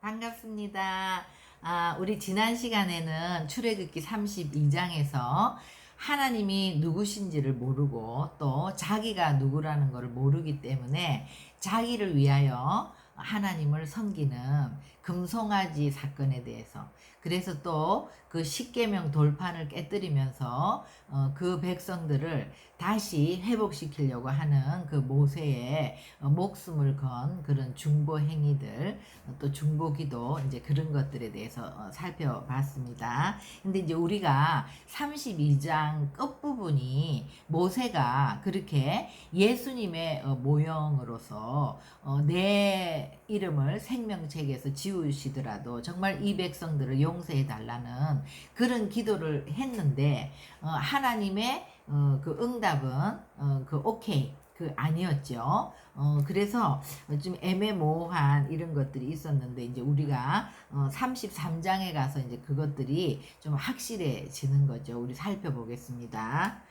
반갑습니다. 우리 지난 시간에는 출애굽기 32장에서 하나님이 누구신지를 모르고 또 자기가 누구라는 것을 모르기 때문에 자기를 위하여 하나님을 섬기는 금송아지 사건에 대해서, 그래서 또 그 십계명 돌판을 깨뜨리면서 그 백성들을 다시 회복시키려고 하는 그 모세의 목숨을 건 그런 중보 행위들, 또 중보기도, 이제 그런 것들에 대해서 살펴봤습니다. 근데 이제 우리가 32장 끝부분이 모세가 그렇게 예수님의 모형으로서 내 이름을 생명책에서 지우시더라도 정말 이 백성들을 용서해 달라는 그런 기도를 했는데, 하나님의 그 응답은 그 오케이, 그 아니었죠. 그래서 좀 애매모호한 이런 것들이 있었는데, 이제 우리가 33장에 가서 이제 그것들이 좀 확실해지는 거죠. 우리 살펴보겠습니다.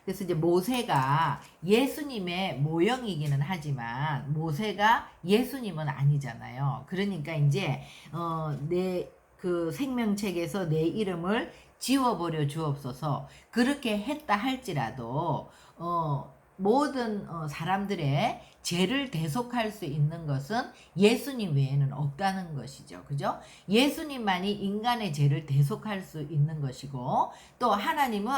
그래서 이제 모세가 예수님의 모형이기는 하지만 모세가 예수님은 아니잖아요. 그러니까 이제 내 그 생명책에서 내 이름을 지워버려 주옵소서, 그렇게 했다 할지라도 모든 사람들의 죄를 대속할 수 있는 것은 예수님 외에는 없다는 것이죠. 그죠? 예수님만이 인간의 죄를 대속할 수 있는 것이고, 또 하나님은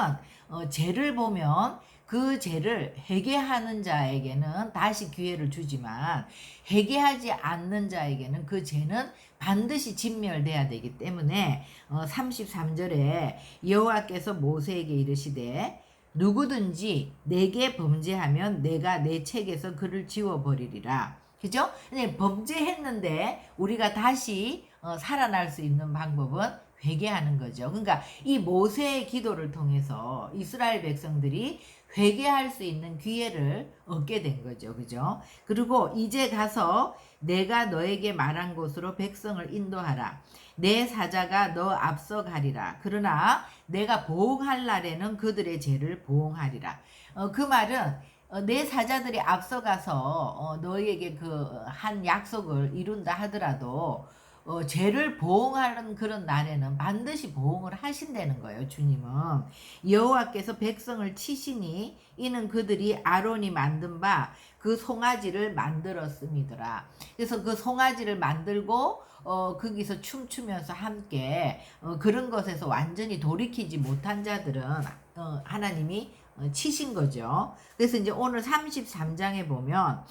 죄를 보면 그 죄를 회개하는 자에게는 다시 기회를 주지만, 회개하지 않는 자에게는 그 죄는 반드시 진멸돼야 되기 때문에 33절에 여호와께서 모세에게 이르시되 누구든지 내게 범죄하면 내가 내 책에서 그를 지워버리리라. 그죠? 범죄했는데 우리가 다시 살아날 수 있는 방법은 회개하는 거죠. 그러니까 이 모세의 기도를 통해서 이스라엘 백성들이 회개할 수 있는 기회를 얻게 된 거죠. 그죠? 그리고 이제 가서 내가 너에게 말한 곳으로 백성을 인도하라. 내 사자가 너 앞서 가리라. 그러나 내가 보응할 날에는 그들의 죄를 보응하리라. 그 말은 내 사자들이 앞서가서 너희에게 그 한 약속을 이룬다 하더라도 죄를 보응하는 그런 날에는 반드시 보응을 하신다는 거예요. 주님은 여호와께서 백성을 치시니 이는 그들이 아론이 만든 바 그 송아지를 만들었음이더라. 그래서 그 송아지를 만들고 거기서 춤추면서 함께 그런 것에서 완전히 돌이키지 못한 자들은 하나님이 치신 거죠. 그래서 이제 오늘 33장에 보면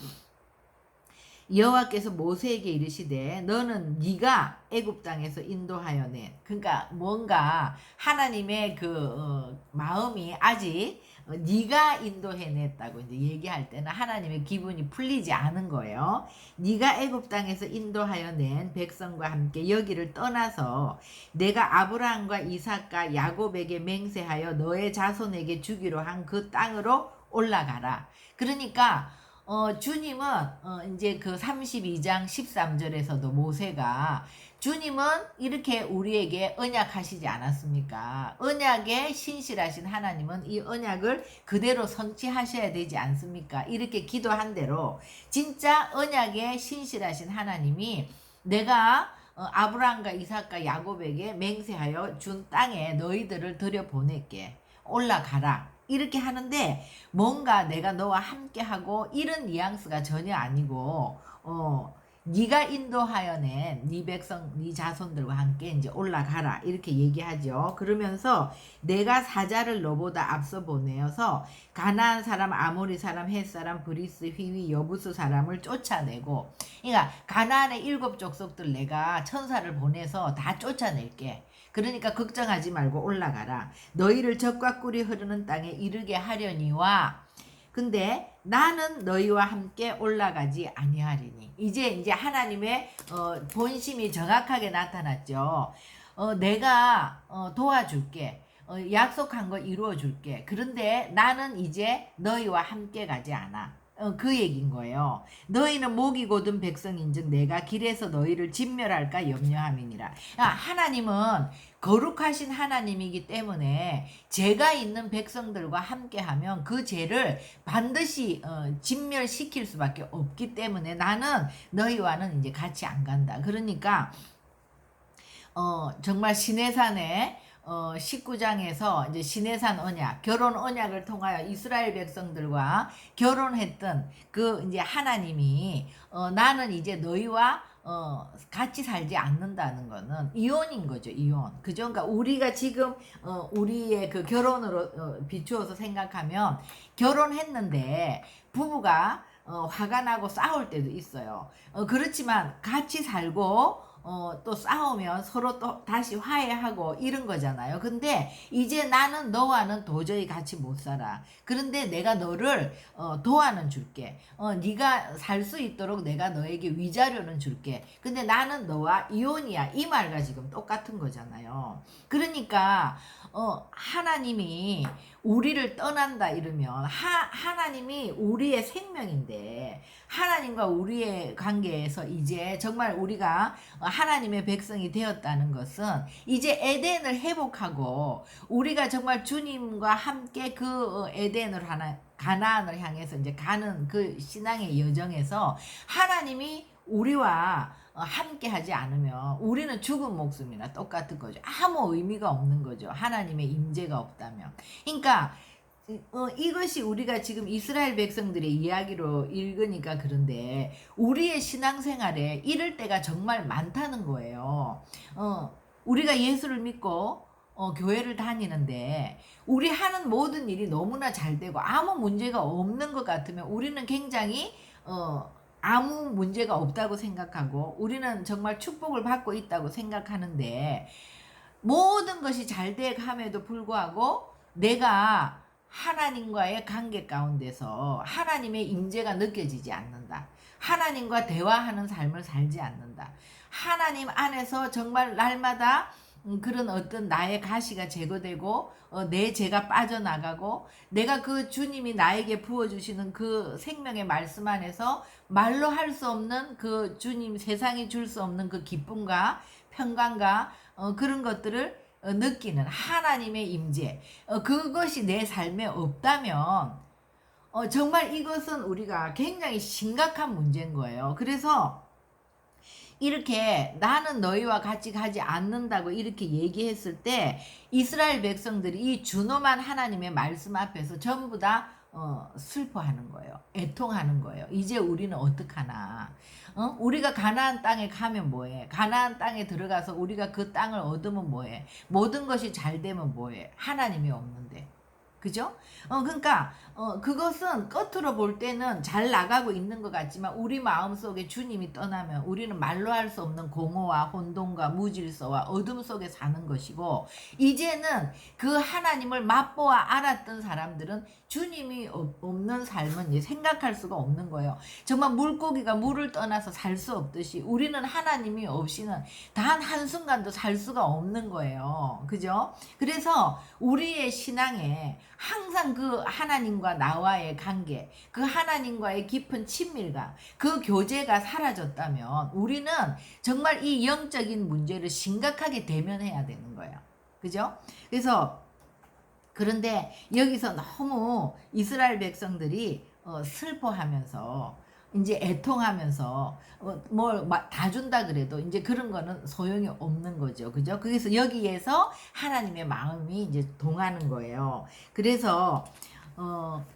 여호와께서 모세에게 이르시되 너는 네가 애굽 땅에서 인도하여 낸, 그러니까 뭔가 하나님의 그 마음이 아직 네가 인도해냈다고 이제 얘기할 때는 하나님의 기분이 풀리지 않은 거예요. 네가 애굽 땅에서 인도하여 낸 백성과 함께 여기를 떠나서 내가 아브라함과 이삭과 야곱에게 맹세하여 너의 자손에게 주기로 한 그 땅으로 올라가라. 그러니까 주님은 이제 그 32장 13절에서도 모세가 주님은 이렇게 우리에게 언약하시지 않았습니까? 언약에 신실하신 하나님은 이 언약을 그대로 성취하셔야 되지 않습니까? 이렇게 기도한 대로 진짜 언약에 신실하신 하나님이 내가 아브라함과 이삭과 야곱에게 맹세하여 준 땅에 너희들을 들여보낼게. 올라가라. 이렇게 하는데 뭔가 내가 너와 함께하고 이런 뉘앙스가 전혀 아니고 네가 인도하여 낸 네 백성 네 자손들과 함께 이제 올라가라 이렇게 얘기하죠. 그러면서 내가 사자를 너보다 앞서 보내어서 가나안 사람, 아모리 사람, 헷 사람, 브리스, 휘위, 여부스 사람을 쫓아내고, 그러니까 가나안의 7 족속들 내가 천사를 보내서 다 쫓아낼게. 그러니까 걱정하지 말고 올라가라. 너희를 적과 꿀이 흐르는 땅에 이르게 하려니와, 근데 나는 너희와 함께 올라가지 아니하리니. 이제 하나님의 본심이 정확하게 나타났죠. 내가 도와줄게. 약속한 거 이루어 줄게. 그런데 나는 이제 너희와 함께 가지 않아. 그 얘기인 거예요. 너희는 목이 곧은 백성인즉 내가 길에서 너희를 진멸할까 염려함이니라. 하나님은 거룩하신 하나님이기 때문에 죄가 있는 백성들과 함께하면 그 죄를 반드시 진멸시킬 수밖에 없기 때문에 나는 너희와는 이제 같이 안 간다. 그러니까 정말 시내산에 19장에서 이제 시내산 언약, 결혼 언약을 통하여 이스라엘 백성들과 결혼했던 그 이제 하나님이 나는 이제 너희와 같이 살지 않는다는 거는 이혼인 거죠, 이혼. 그죠? 그러니까 우리가 지금 우리의 그 결혼으로 비추어서 생각하면 결혼했는데 부부가 화가 나고 싸울 때도 있어요. 그렇지만 같이 살고 또 싸우면 서로 또 다시 화해하고 이런 거잖아요. 근데 이제 나는 너와는 도저히 같이 못 살아. 그런데 내가 너를 도와는 줄게. 네가 살 수 있도록 내가 너에게 위자료는 줄게. 근데 나는 너와 이혼이야. 이 말과 지금 똑같은 거잖아요. 그러니까 하나님이 우리를 떠난다 이러면 하나님이 우리의 생명인데 하나님과 우리의 관계에서 이제 정말 우리가 하나님의 백성이 되었다는 것은 이제 에덴을 회복하고 우리가 정말 주님과 함께 그 에덴을 가나안을 향해서 이제 가는 그 신앙의 여정에서 하나님이 우리와 함께 하지 않으면 우리는 죽은 목숨이나 똑같은 거죠. 아무 의미가 없는 거죠. 하나님의 임재가 없다면. 그러니까 이것이 우리가 지금 이스라엘 백성들의 이야기로 읽으니까 그런데 우리의 신앙생활에 이럴 때가 정말 많다는 거예요. 우리가 예수를 믿고 교회를 다니는데 우리 하는 모든 일이 너무나 잘 되고 아무 문제가 없는 것 같으면 우리는 굉장히 아무 문제가 없다고 생각하고 우리는 정말 축복을 받고 있다고 생각하는데 모든 것이 잘 돼 감에도 불구하고 내가 하나님과의 관계 가운데서 하나님의 임재가 느껴지지 않는다. 하나님과 대화하는 삶을 살지 않는다. 하나님 안에서 정말 날마다 그런 어떤 나의 가시가 제거되고 내 죄가 빠져나가고 내가 그 주님이 나에게 부어주시는 그 생명의 말씀 안에서 말로 할 수 없는 그 주님 세상이 줄 수 없는 그 기쁨과 평강과 그런 것들을 느끼는 하나님의 임재 그것이 내 삶에 없다면 정말 이것은 우리가 굉장히 심각한 문제인 거예요. 그래서 이렇게 나는 너희와 같이 가지 않는다고 이렇게 얘기했을 때 이스라엘 백성들이 이 준엄한 하나님의 말씀 앞에서 전부 다 슬퍼하는 거예요. 애통하는 거예요. 이제 우리는 어떡하나. 우리가 가나안 땅에 가면 뭐해. 가나안 땅에 들어가서 우리가 그 땅을 얻으면 뭐해. 모든 것이 잘 되면 뭐해. 하나님이 없는데. 그죠? 그러니까 그것은 겉으로 볼 때는 잘 나가고 있는 것 같지만 우리 마음속에 주님이 떠나면 우리는 말로 할 수 없는 공허와 혼돈과 무질서와 어둠 속에 사는 것이고 이제는 그 하나님을 맛보아 알았던 사람들은 주님이 없는 삶은 이제 생각할 수가 없는 거예요. 정말 물고기가 물을 떠나서 살 수 없듯이 우리는 하나님이 없이는 단 한순간도 살 수가 없는 거예요. 그죠? 그래서 우리의 신앙에 항상 그 하나님과 나와의 관계, 그 하나님과의 깊은 친밀감, 그 교제가 사라졌다면 우리는 정말 이 영적인 문제를 심각하게 대면해야 되는 거예요. 그죠? 그래서 그런데 여기서 너무 이스라엘 백성들이 슬퍼하면서 이제 애통하면서 뭘 다 준다 그래도 이제 그런 거는 소용이 없는 거죠. 그죠? 그래서 여기에서 하나님의 마음이 이제 동하는 거예요. 그래서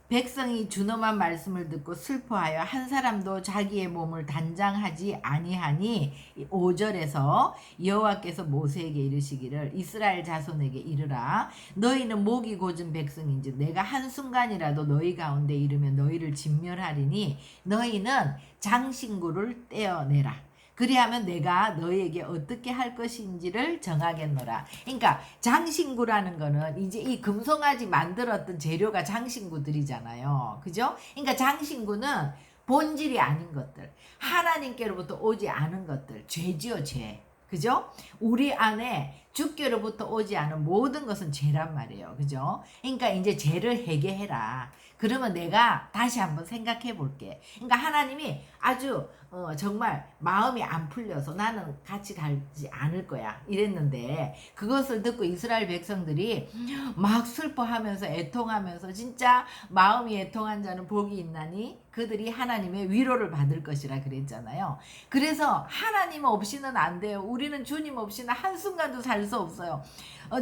백성이 준엄한 말씀을 듣고 슬퍼하여 한 사람도 자기의 몸을 단장하지 아니하니 5절에서 여호와께서 모세에게 이르시기를 이스라엘 자손에게 이르라 너희는 목이 곧은 백성인지 내가 한순간이라도 너희 가운데 이르면 너희를 진멸하리니 너희는 장신구를 떼어내라 그리하면 내가 너희에게 어떻게 할 것인지를 정하겠노라. 그러니까 장신구라는 거는 이제 이 금송아지 만들었던 재료가 장신구들이잖아요. 그죠? 그러니까 장신구는 본질이 아닌 것들, 하나님께로부터 오지 않은 것들, 죄지요, 죄. 그죠? 우리 안에 주께로부터 오지 않은 모든 것은 죄란 말이에요. 그죠? 그러니까 이제 죄를 회개해라. 그러면 내가 다시 한번 생각해 볼게. 그러니까 하나님이 아주 정말 마음이 안 풀려서 나는 같이 가지 않을 거야 이랬는데, 그것을 듣고 이스라엘 백성들이 막 슬퍼하면서 애통하면서, 진짜 마음이 애통한 자는 복이 있나니 그들이 하나님의 위로를 받을 것이라 그랬잖아요. 그래서 하나님 없이는 안 돼요. 우리는 주님 없이는 한순간도 살 수 없어요.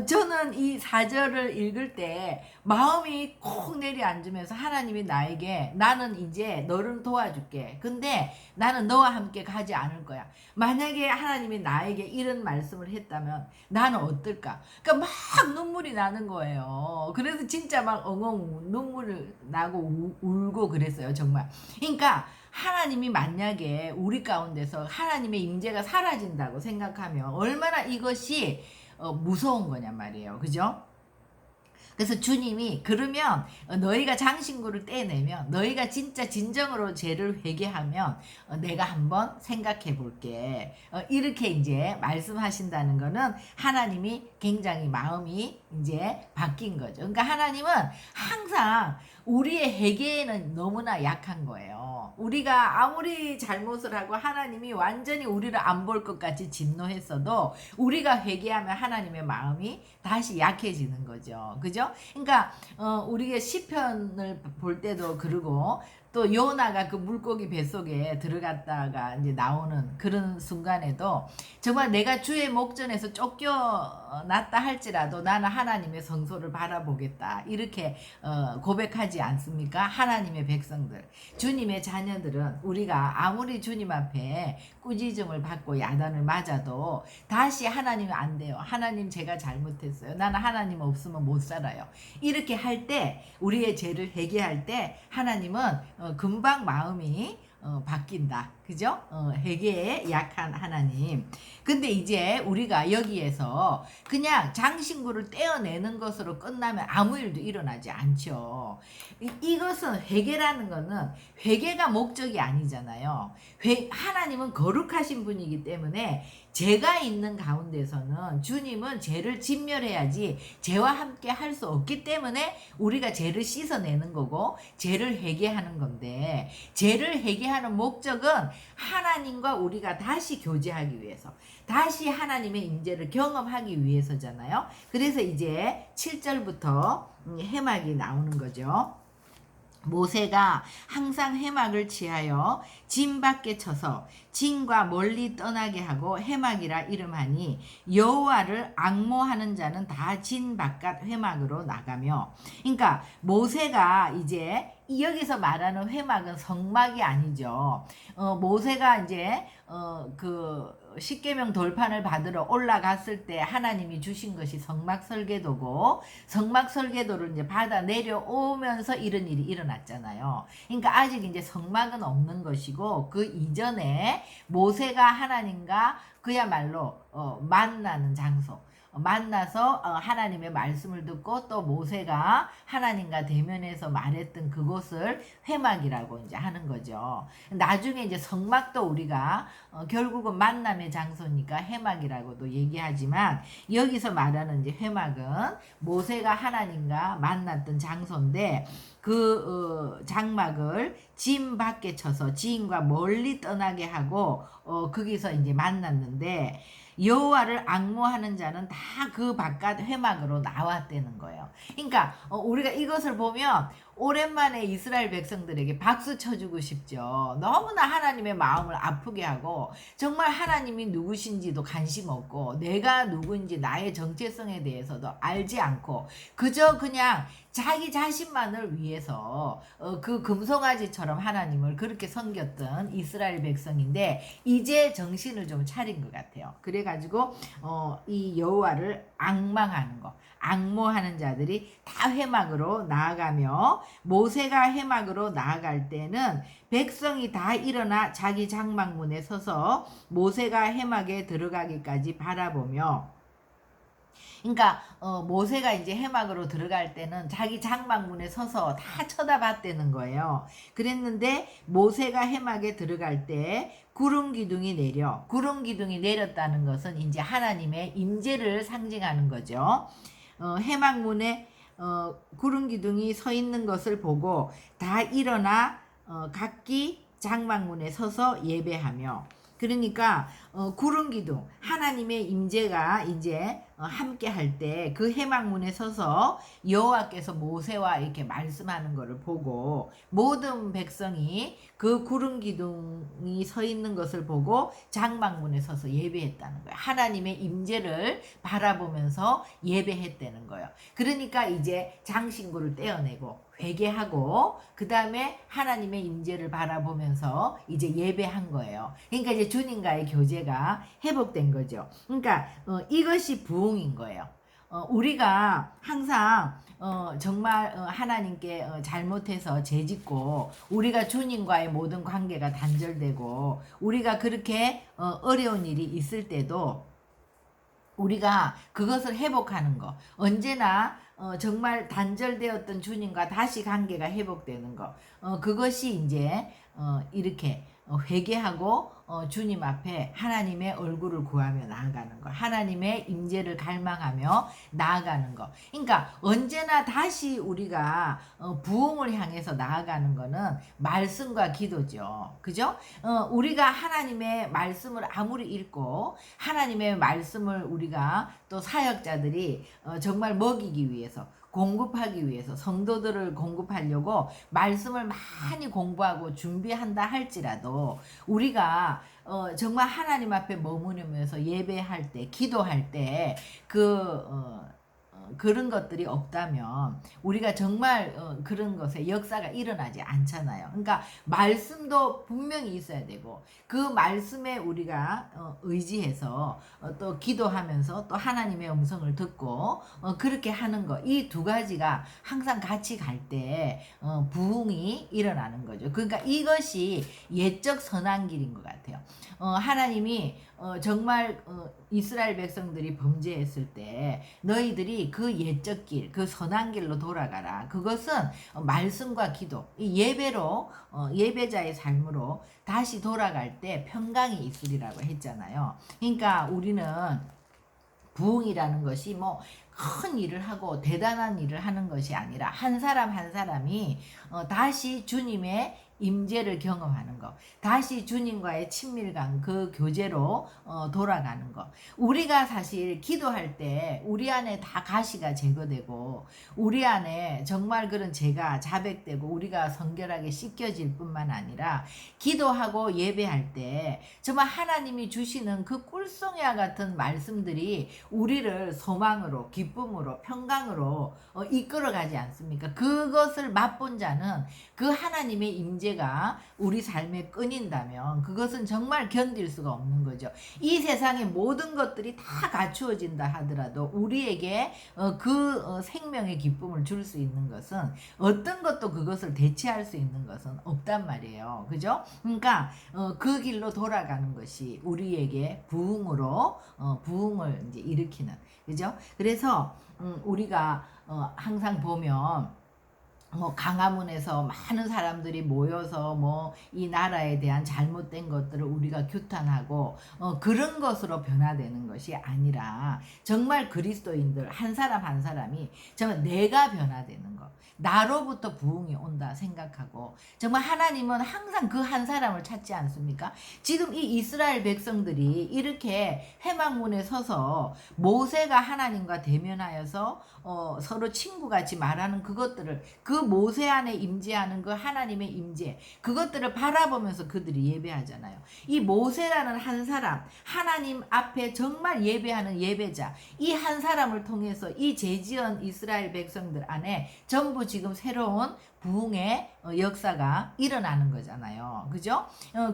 저는 이 4절을 읽을 때 마음이 콕 내려앉으면서, 하나님이 나에게 나는 이제 너를 도와줄게. 근데 나는 너와 함께 가지 않을 거야. 만약에 하나님이 나에게 이런 말씀을 했다면 나는 어떨까? 그러니까 막 눈물이 나는 거예요. 그래서 진짜 막 엉엉 눈물을 나고 울고 그랬어요. 정말. 그러니까 하나님이 만약에 우리 가운데서 하나님의 임재가 사라진다고 생각하면 얼마나 이것이 무서운 거냔 말이에요. 그죠? 그래서 주님이 그러면 너희가 장신구를 떼내면, 너희가 진짜 진정으로 죄를 회개하면 내가 한번 생각해 볼게. 이렇게 이제 말씀하신다는 거는 하나님이 굉장히 마음이 이제 바뀐 거죠. 그러니까 하나님은 항상 우리의 회개에는 너무나 약한 거예요. 우리가 아무리 잘못을 하고 하나님이 완전히 우리를 안 볼 것 같이 진노했어도 우리가 회개하면 하나님의 마음이 다시 약해지는 거죠. 그죠? 그러니까 우리가 시편을 볼 때도 그러고, 또 요나가 그 물고기 뱃속에 들어갔다가 이제 나오는 그런 순간에도 정말 내가 주의 목전에서 쫓겨났다 할지라도 나는 하나님의 성소를 바라보겠다, 이렇게 고백하지 않습니까? 하나님의 백성들, 주님의 자녀들은 우리가 아무리 주님 앞에 꾸짖음을 받고 야단을 맞아도 다시 하나님은 안 돼요. 하나님 제가 잘못했어요. 나는 하나님 없으면 못 살아요. 이렇게 할 때, 우리의 죄를 회개할 때 하나님은 금방 마음이 바뀐다. 그죠? 회개에 약한 하나님. 근데 이제 우리가 여기에서 그냥 장신구를 떼어내는 것으로 끝나면 아무 일도 일어나지 않죠. 이것은 회개라는 거는, 회개가 목적이 아니잖아요. 하나님은 거룩하신 분이기 때문에 죄가 있는 가운데서는 주님은 죄를 진멸해야지 죄와 함께 할 수 없기 때문에 우리가 죄를 씻어내는 거고 죄를 회개하는 건데, 죄를 회개하는 목적은 하나님과 우리가 다시 교제하기 위해서, 다시 하나님의 임재를 경험하기 위해서잖아요. 그래서 이제 7절부터 해막이 나오는 거죠. 모세가 항상 해막을 취하여 진 밖에 쳐서 진과 멀리 떠나게 하고 해막이라 이름하니, 여호와를 앙모하는 자는 다 진 바깥 회막으로 나가며. 그러니까 모세가 이제 여기서 말하는 회막은 성막이 아니죠. 모세가 이제 그 십계명 돌판을 받으러 올라갔을 때 하나님이 주신 것이 성막 설계도고, 성막 설계도를 이제 받아 내려오면서 이런 일이 일어났잖아요. 그러니까 아직 이제 성막은 없는 것이고, 그 이전에 모세가 하나님과 그야말로 만나는 장소, 만나서 하나님의 말씀을 듣고 또 모세가 하나님과 대면해서 말했던 그곳을 회막이라고 이제 하는 거죠. 나중에 이제 성막도 우리가 결국은 만남의 장소니까 회막이라고도 얘기하지만, 여기서 말하는 이제 회막은 모세가 하나님과 만났던 장소인데, 그 장막을 진 밖에 쳐서 진과 멀리 떠나게 하고 거기서 이제 만났는데, 여호와를 앙모하는 자는 다 그 바깥 회막으로 나왔다는 거예요. 그러니까 우리가 이것을 보면 오랜만에 이스라엘 백성들에게 박수 쳐주고 싶죠. 너무나 하나님의 마음을 아프게 하고, 정말 하나님이 누구신지도 관심 없고 내가 누구인지 나의 정체성에 대해서도 알지 않고 그저 그냥 자기 자신만을 위해서 그 금송아지처럼 하나님을 그렇게 섬겼던 이스라엘 백성인데, 이제 정신을 좀 차린 것 같아요. 그래가지고 이 여호와를 앙망하는 거, 앙모하는 자들이 다 회막으로 나아가며, 모세가 회막으로 나아갈 때는 백성이 다 일어나 자기 장막문에 서서 모세가 회막에 들어가기까지 바라보며 그러니까 모세가 이제 해막으로 들어갈 때는 자기 장막문에 서서 다 쳐다봤다는 거예요. 그랬는데 모세가 해막에 들어갈 때 구름 기둥이 내렸다는 것은 이제 하나님의 임재를 상징하는 거죠. 해막문에 구름 기둥이 서 있는 것을 보고 다 일어나 각기 장막문에 서서 예배하며, 그러니까 구름 기둥 하나님의 임재가 이제 함께 할 때 그 해막문에 서서 여호와께서 모세와 이렇게 말씀하는 것을 보고 모든 백성이 그 구름 기둥이 서 있는 것을 보고 장막문에 서서 예배했다는 거예요. 하나님의 임재를 바라보면서 예배했다는 거예요. 그러니까 이제 장신구를 떼어내고 회개하고 그 다음에 하나님의 임재를 바라보면서 이제 예배한 거예요. 그러니까 이제 주님과의 교제가 회복된 거죠. 그러니까 이것이 부흥인 거예요. 우리가 항상 정말 하나님께 잘못해서 죄짓고 우리가 주님과의 모든 관계가 단절되고 우리가 그렇게 어려운 일이 있을 때도 우리가 그것을 회복하는 거, 언제나 정말 단절되었던 주님과 다시 관계가 회복되는 거, 그것이 이제 이렇게 회개하고 주님 앞에 하나님의 얼굴을 구하며 나아가는 거, 하나님의 임재를 갈망하며 나아가는 거. 그러니까 언제나 다시 우리가 부흥을 향해서 나아가는 거는 말씀과 기도죠. 그죠? 우리가 하나님의 말씀을 아무리 읽고 하나님의 말씀을 우리가 또 사역자들이 정말 먹이기 위해서, 공급하기 위해서, 성도들을 공급하려고 말씀을 많이 공부하고 준비한다 할지라도 우리가 정말 하나님 앞에 머무르면서 예배할 때, 기도할 때 그런 것들이 없다면 우리가 정말 그런 것에 역사가 일어나지 않잖아요. 그러니까 말씀도 분명히 있어야 되고 그 말씀에 우리가 의지해서 또 기도하면서 또 하나님의 음성을 듣고 그렇게 하는 거, 이 두 가지가 항상 같이 갈 때 부흥이 일어나는 거죠. 그러니까 이것이 옛적 선한 길인 것 같아요. 하나님이 정말 이스라엘 백성들이 범죄했을 때 너희들이 그 옛적 길, 그 선한 길로 돌아가라. 그것은 말씀과 기도, 이 예배로 예배자의 삶으로 다시 돌아갈 때 평강이 있으리라고 했잖아요. 그러니까 우리는 부흥이라는 것이 뭐 큰 일을 하고 대단한 일을 하는 것이 아니라 한 사람 한 사람이 다시 주님의 임재를 경험하는 것, 다시 주님과의 친밀감, 그 교제로 돌아가는 것. 우리가 사실 기도할 때 우리 안에 다 가시가 제거되고 우리 안에 정말 그런 죄가 자백되고 우리가 성결하게 씻겨질 뿐만 아니라 기도하고 예배할 때 정말 하나님이 주시는 그 꿀송이와 같은 말씀들이 우리를 소망으로, 기쁨으로, 평강으로 이끌어가지 않습니까? 그것을 맛본 자는 그 하나님의 임재가 우리 삶에 끊인다면 그것은 정말 견딜 수가 없는 거죠. 이 세상의 모든 것들이 다 갖추어진다 하더라도 우리에게 그 생명의 기쁨을 줄 수 있는 것은 어떤 것도 그것을 대체할 수 있는 것은 없단 말이에요. 그죠? 그러니까 그 길로 돌아가는 것이 우리에게 부흥으로 부흥을 이제 일으키는, 그죠? 그래서 우리가 항상 보면 강화문에서 많은 사람들이 모여서 이 나라에 대한 잘못된 것들을 우리가 규탄하고 그런 것으로 변화되는 것이 아니라 정말 그리스도인들 한 사람 한 사람이 정말 내가 변화되는 것, 나로부터 부흥이 온다 생각하고 정말 하나님은 항상 그 한 사람을 찾지 않습니까? 지금 이 이스라엘 백성들이 이렇게 회막문에 서서 모세가 하나님과 대면하여서 서로 친구같이 말하는 그것들을, 그 모세 안에 임재하는 그 하나님의 임재, 그것들을 바라보면서 그들이 예배하잖아요. 이 모세라는 한 사람, 하나님 앞에 정말 예배하는 예배자, 이 한 사람을 통해서 이 죄지은 이스라엘 백성들 안에 전부 지금 새로운 부흥의 역사가 일어나는 거잖아요. 그죠?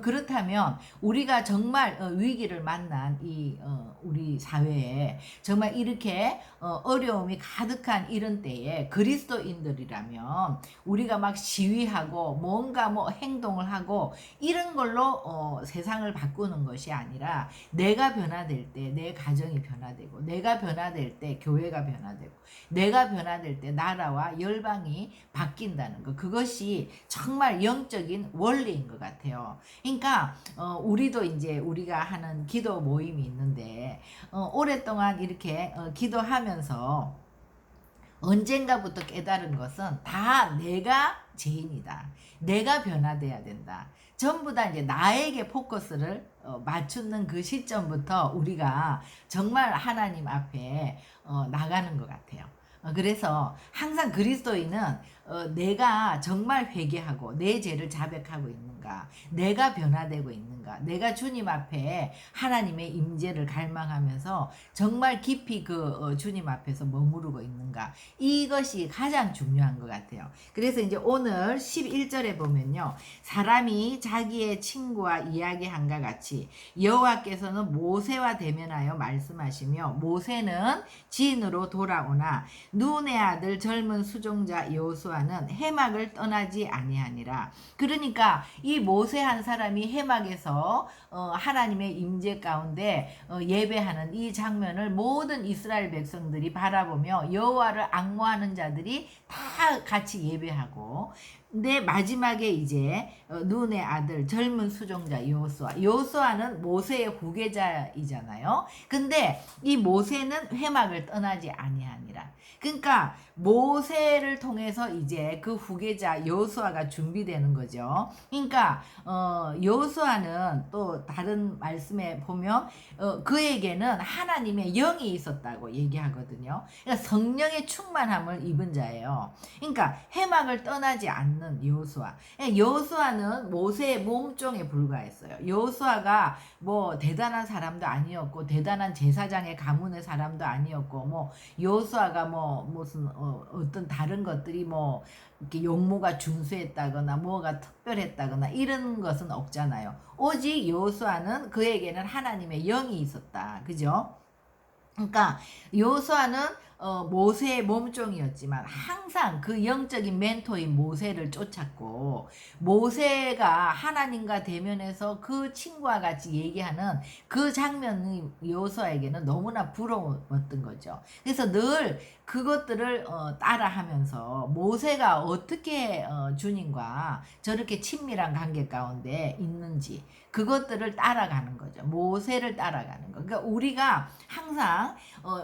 그렇다면 우리가 정말 위기를 만난 이 우리 사회에 정말 이렇게 어려움이 가득한 이런 때에 그리스도인들이라면 우리가 막 시위하고 뭔가 뭐 행동을 하고 이런 걸로 세상을 바꾸는 것이 아니라 내가 변화될 때 내 가정이 변화되고 내가 변화될 때 교회가 변화되고 내가 변화될 때 나라와 열방이 바뀐다는 것, 그것이 정말 영적인 원리인 것 같아요. 그러니까 우리도 이제 우리가 하는 기도 모임이 있는데 오랫동안 이렇게 기도하면서 언젠가부터 깨달은 것은 다 내가 죄인이다. 내가 변화돼야 된다. 전부 다 이제 나에게 포커스를 맞추는 그 시점부터 우리가 정말 하나님 앞에 나가는 것 같아요. 그래서 항상 그리스도인은 내가 정말 회개하고 내 죄를 자백하고 있는가, 내가 변화되고 있는가, 내가 주님 앞에 하나님의 임재를 갈망하면서 정말 깊이 그 주님 앞에서 머무르고 있는가, 이것이 가장 중요한 것 같아요. 그래서 이제 오늘 11절에 보면요, 사람이 자기의 친구와 이야기한과 같이 여호와께서는 모세와 대면하여 말씀하시며 모세는 진으로 돌아오나 눈의 아들 젊은 수종자 여호수아는 해막을 떠나지 아니하니라. 그러니까 이 모세 한 사람이 해막에서 하나님의 임재 가운데 예배하는 이 장면을 모든 이스라엘 백성들이 바라보며 여호와를 앙모하는 자들이 다 같이 예배하고, 근데 마지막에 이제 눈의 아들 젊은 수종자 여호수아는 모세의 후계자이잖아요. 근데 이 모세는 회막을 떠나지 아니하니라. 그러니까 모세를 통해서 이제 그 후계자 여호수아가 준비되는 거죠. 그러니까 여호수아는 또 다른 말씀에 보면 그에게는 하나님의 영이 있었다고 얘기하거든요. 그러니까 성령의 충만함을 입은 자예요. 그러니까 해막을 떠나지 않는 여호수아. 여호수아는 모세의 몸종에 불과했어요. 여호수아가 뭐 대단한 사람도 아니었고 대단한 제사장의 가문의 사람도 아니었고 뭐 여호수아가 뭐 무슨 어떤 다른 것들이 뭐 이렇게 용모가 준수했다거나 뭐가 특별했다거나 이런 것은 없잖아요. 오직 여호수아는 그에게는 하나님의 영이 있었다. 그죠? 그러니까 여호수아는 모세의 몸종이었지만 항상 그 영적인 멘토인 모세를 쫓았고, 모세가 하나님과 대면해서 그 친구와 같이 얘기하는 그 장면이 여호수아에게는 너무나 부러웠던 거죠. 그래서 늘 그것들을 따라하면서 모세가 어떻게 주님과 저렇게 친밀한 관계 가운데 있는지 그것들을 따라가는 거죠. 모세를 따라가는 거. 그러니까 우리가 항상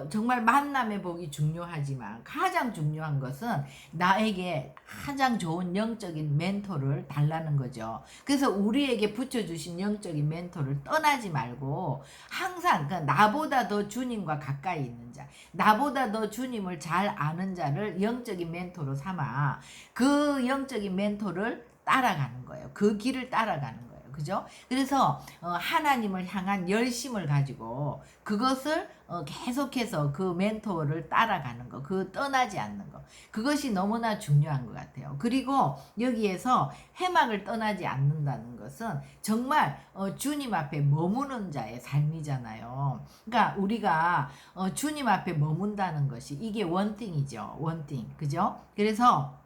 정말 만남의 복이 중요하지만 가장 중요한 것은 나에게 가장 좋은 영적인 멘토를 달라는 거죠. 그래서 우리에게 붙여주신 영적인 멘토를 떠나지 말고 항상 나보다 더 주님과 가까이 있는 자, 나보다 더 주님을 잘 아는 자를 영적인 멘토로 삼아 그 영적인 멘토를 따라가는 거예요. 그 길을 따라가는 거예요. 그죠? 그래서 하나님을 향한 열심을 가지고 그것을 계속해서 그 멘토를 따라가는 거, 그 떠나지 않는 거, 그것이 너무나 중요한 것 같아요. 그리고 여기에서 해막을 떠나지 않는다는 것은 정말 주님 앞에 머무는 자의 삶이잖아요. 그러니까 우리가 주님 앞에 머문다는 것이 이게 원띵이죠. 원띵. 그죠? 그래서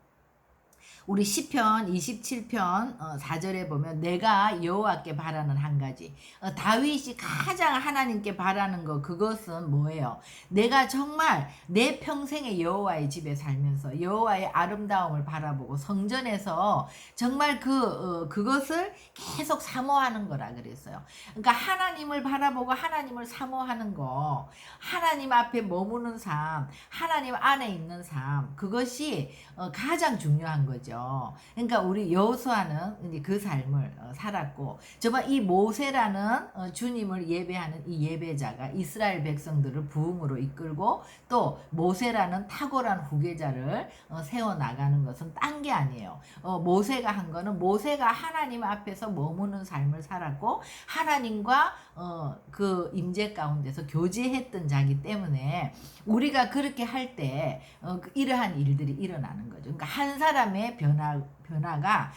우리 시편 27편 4절에 보면 내가 여호와께 바라는 한 가지, 다윗이 가장 하나님께 바라는 것, 그것은 뭐예요? 내가 정말 내 평생에 여호와의 집에 살면서 여호와의 아름다움을 바라보고 성전에서 정말 그것을 계속 사모하는 거라 그랬어요. 그러니까 하나님을 바라보고 하나님을 사모하는 거, 하나님 앞에 머무는 삶, 하나님 안에 있는 삶, 그것이 가장 중요한 거죠. 그러니까 우리 여호수아는 이제 그 삶을 살았고, 정말 이 모세라는 주님을 예배하는 이 예배자가 이스라엘 백성들을 부흥으로 이끌고 또 모세라는 탁월한 후계자를 세워 나가는 것은 딴 게 아니에요. 모세가 한 거는 모세가 하나님 앞에서 머무는 삶을 살았고 하나님과 그 임재 가운데서 교제했던 자기 때문에 우리가 그렇게 할 때 이러한 일들이 일어나는 거죠. 그러니까 한 사람의 변화가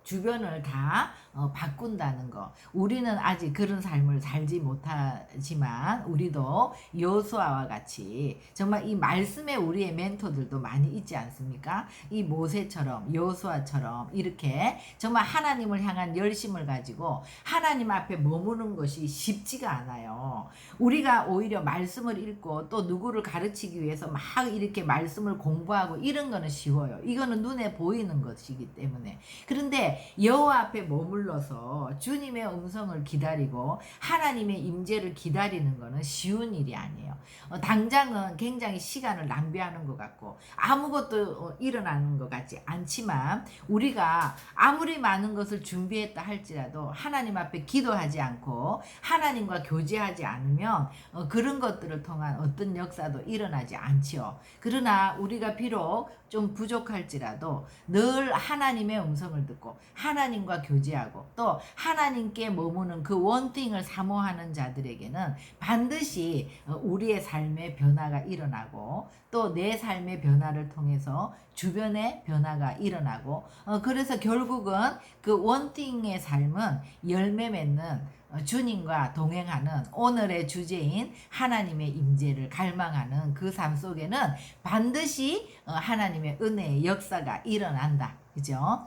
주변을 다 바꾼다는 거. 우리는 아직 그런 삶을 살지 못하지만 우리도 여호수아와 같이 정말 이 말씀에 우리의 멘토들도 많이 있지 않습니까? 이 모세처럼 여호수아처럼 이렇게 정말 하나님을 향한 열심을 가지고 하나님 앞에 머무는 것이 쉽지가 않아요. 우리가 오히려 말씀을 읽고 또 누구를 가르치기 위해서 막 이렇게 말씀을 공부하고 이런 거는 쉬워요. 이거는 눈에 보이는 것이기 때문에. 그런데 여호와 앞에 머물러서 주님의 음성을 기다리고 하나님의 임재를 기다리는 거는 쉬운 일이 아니에요. 당장은 굉장히 시간을 낭비하는 것 같고 아무것도 일어나는 것 같지 않지만 우리가 아무리 많은 것을 준비했다 할지라도 하나님 앞에 기도하지 않고 하나님과 교제하지 않으면 그런 것들을 통한 어떤 역사도 일어나지 않지요. 그러나 우리가 비록 좀 부족할지라도 늘 하나님의 음성을 듣고 하나님과 교제하고 또 하나님께 머무는 그 원띵을 사모하는 자들에게는 반드시 우리의 삶의 변화가 일어나고 또 내 삶의 변화를 통해서 주변의 변화가 일어나고 그래서 결국은 그 원띵의 삶은 열매 맺는 주님과 동행하는 오늘의 주제인 하나님의 임재를 갈망하는 그 삶 속에는 반드시 하나님의 은혜의 역사가 일어난다. 그죠?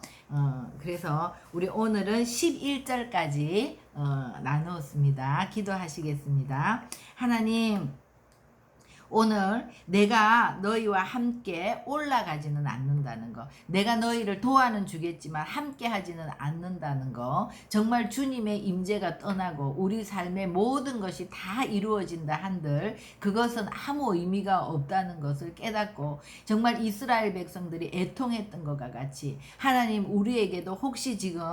그래서 우리 오늘은 11절까지 나누었습니다. 기도하시겠습니다. 하나님, 오늘 내가 너희와 함께 올라가지는 않는다는 거, 내가 너희를 도와는 주겠지만 함께 하지는 않는다는 거, 정말 주님의 임재가 떠나고 우리 삶의 모든 것이 다 이루어진다 한들 그것은 아무 의미가 없다는 것을 깨닫고 정말 이스라엘 백성들이 애통했던 것과 같이 하나님, 우리에게도 혹시 지금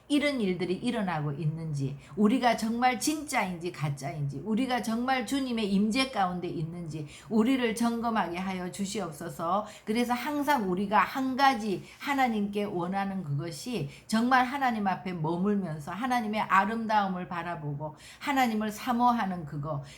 이런 일들이 일어나고 있는지, 우리가 정말 진짜인지 가짜인지, 우리가 정말 주님의 임재 가운데 있는지 우리를 점검하게 하여 주시옵소서. 그래서 항상 우리가 한 가지 하나님께 원하는 그것이 정말 하나님 앞에 머물면서 하나님의 아름다움을 바라보고 하나님을 사모하는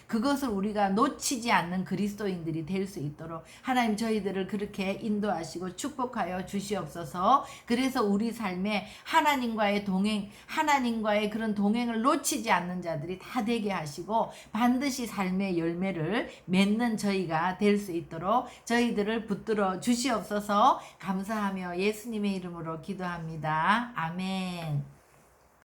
그것을 우리가 놓치지 않는 그리스도인들이 될 수 있도록 하나님, 저희들을 그렇게 인도하시고 축복하여 주시옵소서. 그래서 우리 삶에 하나님과의 동행, 하나님과의 그런 동행을 놓치지 않는 자들이 다 되게 하시고 반드시 삶의 열매를 맺는 저희가 될 수 있도록 저희들을 붙들어 주시옵소서. 감사하며 예수님의 이름으로 기도합니다. 아멘.